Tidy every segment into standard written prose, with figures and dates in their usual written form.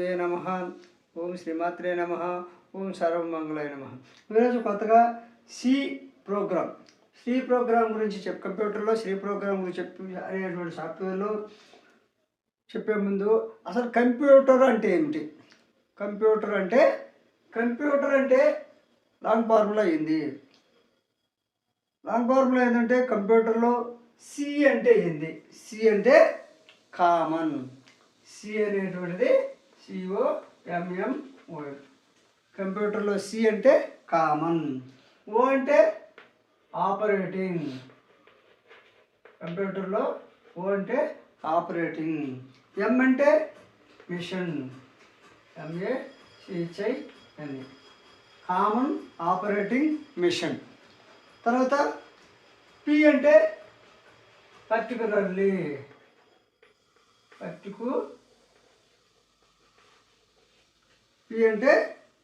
గురువే నమః. ఓం శ్రీమాత్రే నమః. ఓం సర్వమంగళాయ నమః. ఈరోజు కొత్తగా సి ప్రోగ్రామ్ గురించి కంప్యూటర్లో సి ప్రోగ్రామ్ గురించి అనేటువంటి సాఫ్ట్వేర్లో చెప్పే ముందు అసలు కంప్యూటర్ అంటే ఏమిటి? కంప్యూటర్ అంటే లాంగ్ ఫార్ములా ఏంది? లాంగ్ ఫార్ములా ఏంటంటే కంప్యూటర్లో సి అంటే ఏంది? సి అంటే కామన్. సి అనేటువంటిది COMMO. కంప్యూటర్లో సి అంటే కామన్. ఓ అంటే ఆపరేటింగ్. కంప్యూటర్లో ఓ అంటే ఆపరేటింగ్. ఎం అంటే machine. MACHIN. Common operating machine. తర్వాత పి అంటే పర్టికులర్లీ. పి అంటే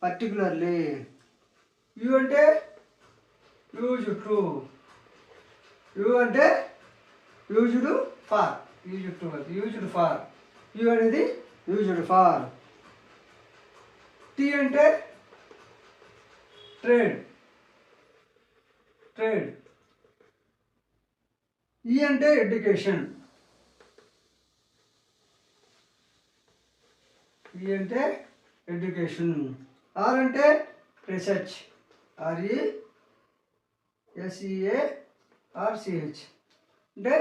పర్టికులర్లీ. యు అంటే యూజ్డ్ టు. యు అంటే used for. Used for. U అనేది యూజ్డ్ ఫార్. టి అంటే ట్రేడ్. ఈ అంటే ఎడ్యుకేషన్. ఆర్ అంటే రీసెర్చ్. RESEARCH. అంటే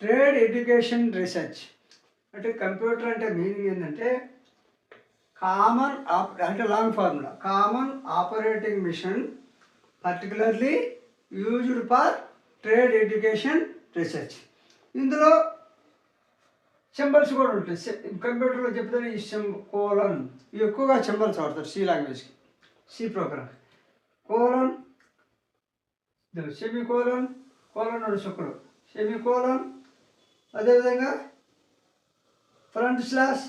ట్రేడ్, ఎడ్యుకేషన్, రీసెర్చ్. అంటే కంప్యూటర్ అంటే మీనింగ్ ఏంటంటే కామన్ అంటే long formula. Common operating machine particularly used for trade, education, research. ఇందులో సింబల్స్ కూడా ఉంటాయి. కంప్యూటర్లో చెప్తారు ఈ కోలన్. ఎక్కువగా సింబల్స్ వాడతారు సి లాంగ్వేజ్కి, C program. Colon, semicolon, colon శుక్రుడు, సెమీకోలన్. అదేవిధంగా ఫ్రంట్ స్లాష్.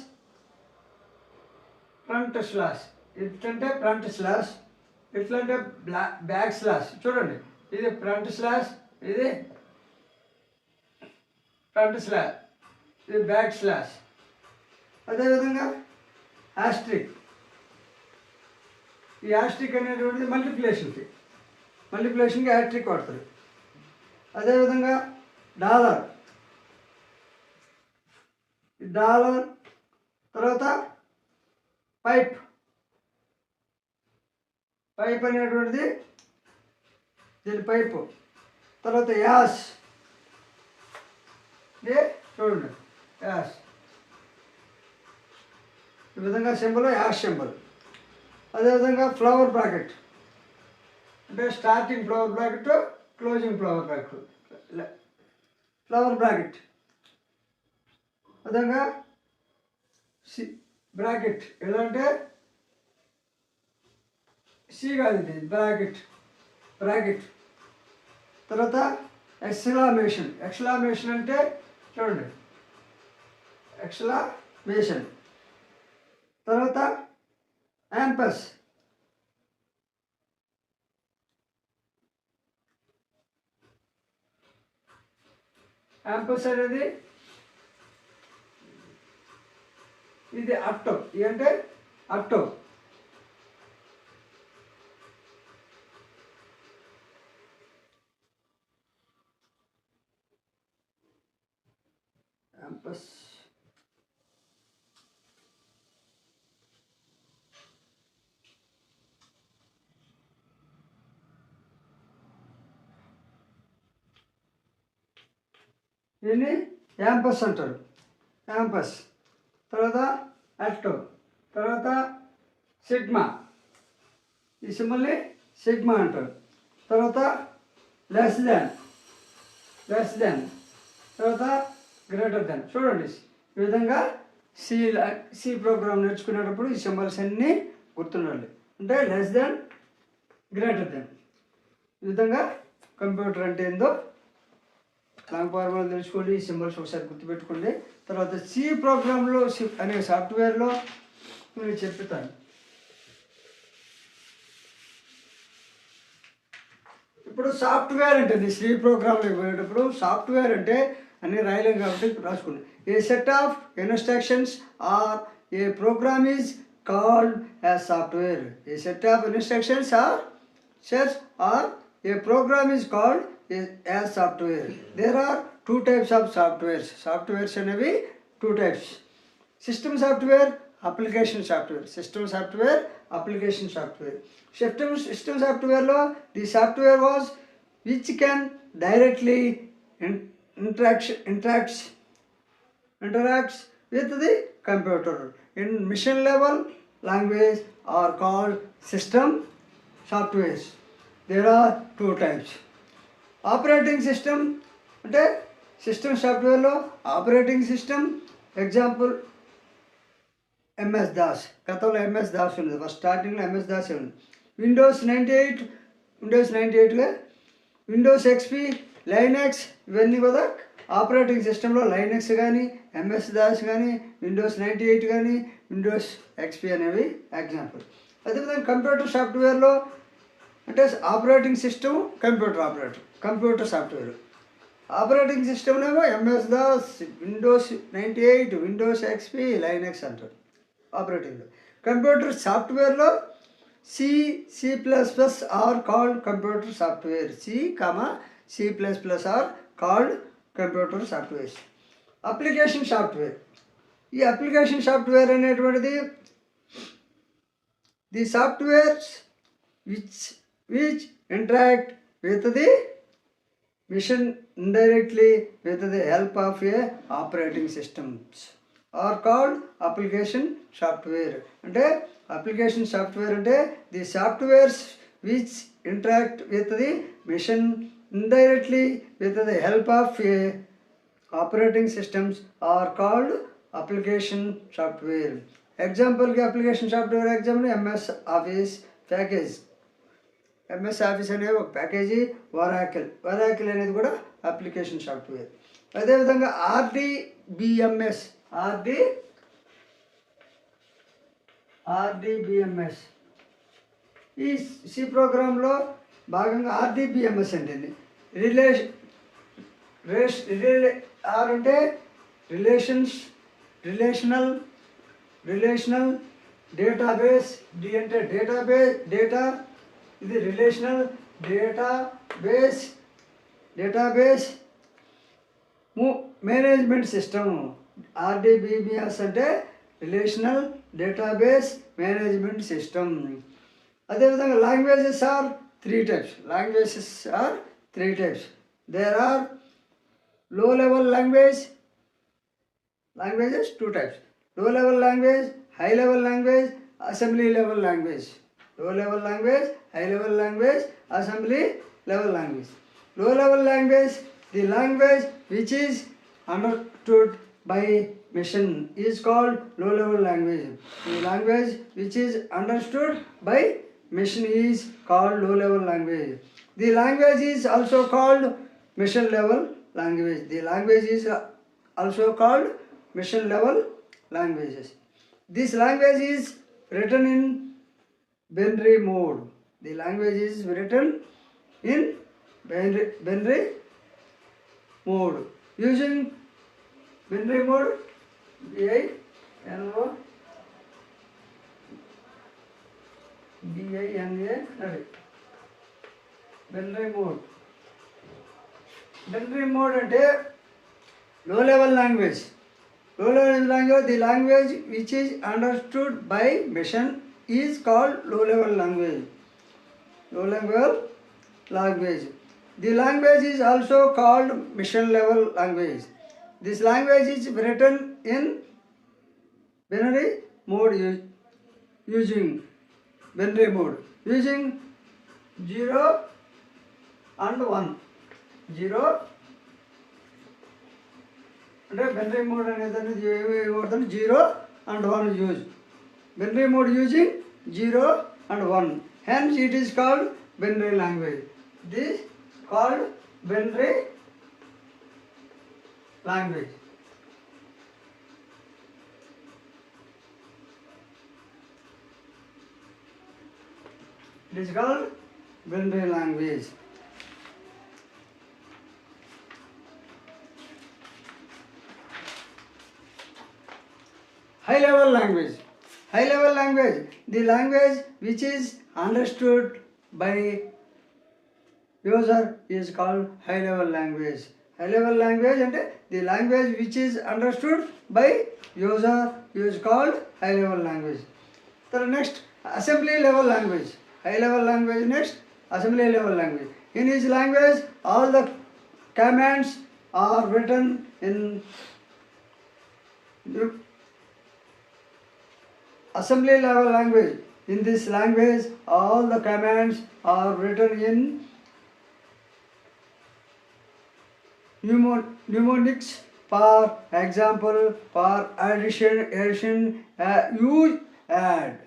ఎట్లంటే ఫ్రంట్ స్లాష్, ఎట్లంటే బ్యాక్ స్లాష్. చూడండి, ఇది ఫ్రంట్ స్లాష్, ఇది ఫ్రంట్ స్లాష్, ఇది బ్యాక్ స్లాష్. అదేవిధంగా యాస్ట్రిక్. ఈ యాస్ట్రిక్ అనేటువంటిది మల్టిప్లికేషన్కి యాస్ట్రిక్ వాడతారు. అదేవిధంగా డాలర్. తర్వాత పైప్ అనేటువంటిది దీని పైపు. తర్వాత యాష్. చూడండి, యాష్. ఈ విధంగా సింబల్ యాష్ సింబల్. అదేవిధంగా ఫ్లవర్ బ్రాకెట్ అంటే starting flower bracket, closing flower bracket. అదేవిధంగా బ్రాకెట్ ఎలా అంటే సి కాదు, ఇది బ్రాకెట్. తర్వాత ఎక్స్క్లమేషన్ అంటే చూడండి, ఎక్స్క్లమేషన్. తర్వాత యాంపస్. అనేది ఇది అట్టో. అంటే అట్టో. యాంపస్. దీన్ని యాంపస్ అంటారు. తర్వాత అల్టో. తర్వాత సిగ్మా. ఈ సింబల్ని సిగ్మా అంటారు. తర్వాత లెస్ దాన్. తర్వాత గ్రేటర్ దాన్. చూడండి, ఈ విధంగా సి ప్రోగ్రామ్ నేర్చుకునేటప్పుడు ఈ సింబల్స్ అన్నీ గుర్తుండాలి. అంటే లెస్ దాన్, గ్రేటర్ దాన్. ఈ విధంగా కంప్యూటర్ అంటే ఏందో లాంగ్ ఫార్ములా తెలుసుకోండి. ఈ సింబల్స్ ఒకసారి గుర్తుపెట్టుకోండి. తర్వాత సి ప్రోగ్రాంలో అనే సాఫ్ట్వేర్లో నేను చెప్తాను. ఇప్పుడు సాఫ్ట్వేర్ అంటే సి ప్రోగ్రాంలోకి పోయేటప్పుడు సాఫ్ట్వేర్ అంటే అన్నీ రాయలేం కాబట్టి రాసుకోండి. A set of instructions are A program is called as software. A set of instructions or sets or a program is called as software. There are two types of softwares. Softwares అనేవి two types. System software, application software. System software, application software. System software lo the software was which can directly interacts with the computer. In mission level language are called system softwares. There are two types. Operating system అంటే system సాఫ్ట్వేర్లో operating system example MS Das. గతంలో MS Das ఉంది, first స్టార్టింగ్లో MS Das ఉంది. Windows 98 Windows XP, Linux, ఇవన్నీ కూడా operating సిస్టంలో Linux కానీ, ఎంఎస్ దాస్ కానీ, విండోస్ 98 కానీ, విండోస్ ఎక్స్పీ అనేవి ఎగ్జాంపుల్. అదేవిధంగా కంప్యూటర్ సాఫ్ట్వేర్లో అంటే operating system computer software. Operating సిస్టమ్నేమో MS DOS, Windows 98, Windows XP, Linux అంటారు ఆపరేటింగ్లో. కంప్యూటర్ సాఫ్ట్వేర్లో C++ are called computer software. C++ are called computer software. Application software. ఈ అప్లికేషన్ సాఫ్ట్వేర్ అనేటువంటిది the softwares which interact with the mission indirectly with the help of a operating systems are called application software. అంటే application software అంటే the softwares which interact with the mission indirectly with the help of a operating systems are called application software. Example की application software example MS Office package. MS Office అనే ఒక package, Oracle అనేది కూడా application software. అదేవిధంగా RDBMS ఈ C ప్రోగ్రాంలో భాగంగా RDBMS అంటే ఆర్ అంటే రిలేషనల్ డేటాబేస్, డి అంటే డేటా, ఇది relational database management system. RDBMS అంటే రిలేషనల్ డేటాబేస్ మేనేజ్మెంట్ సిస్టమ్. అదేవిధంగా languages are three types. There are low level languages two types. Low level language, high level language, assembly level language. Low level language, high level language, assembly level language. Low level language, the language which is understood by machine is called low level language. The language which is understood by machine is called low level language. The language is also called machine level language. The language is also called machine level languages. This language is written in binary mode. The language is written in binary mode. Using binary mode, binary mode. Binary mode అంటే low level language. The language which is understood by machine is called low level language. The language is also called mission level language. This language is written in binary mode using 0 and 1. 0 అంటే binary mode అనేది 0 and 1 use. Binary mode using 0 and 1. Hence it is called binary language. This called binary language. It is called binary language. high level language. High level language, the language which is understood by user is called high level language. High level language and the language which is understood by user is called high level language. The next, assembly level language. High level language next, assembly level language. In each language, all the commands are written in assembly level language. In this language, all the commands are written in mnemonics. For example, for addition, use add.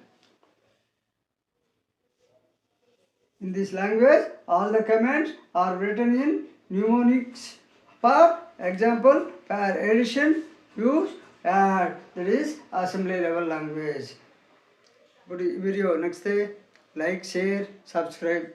In this language, all the commands are written in mnemonics. For example, for addition, use add. That is assembly level language. Good video. Next day, like, share, subscribe.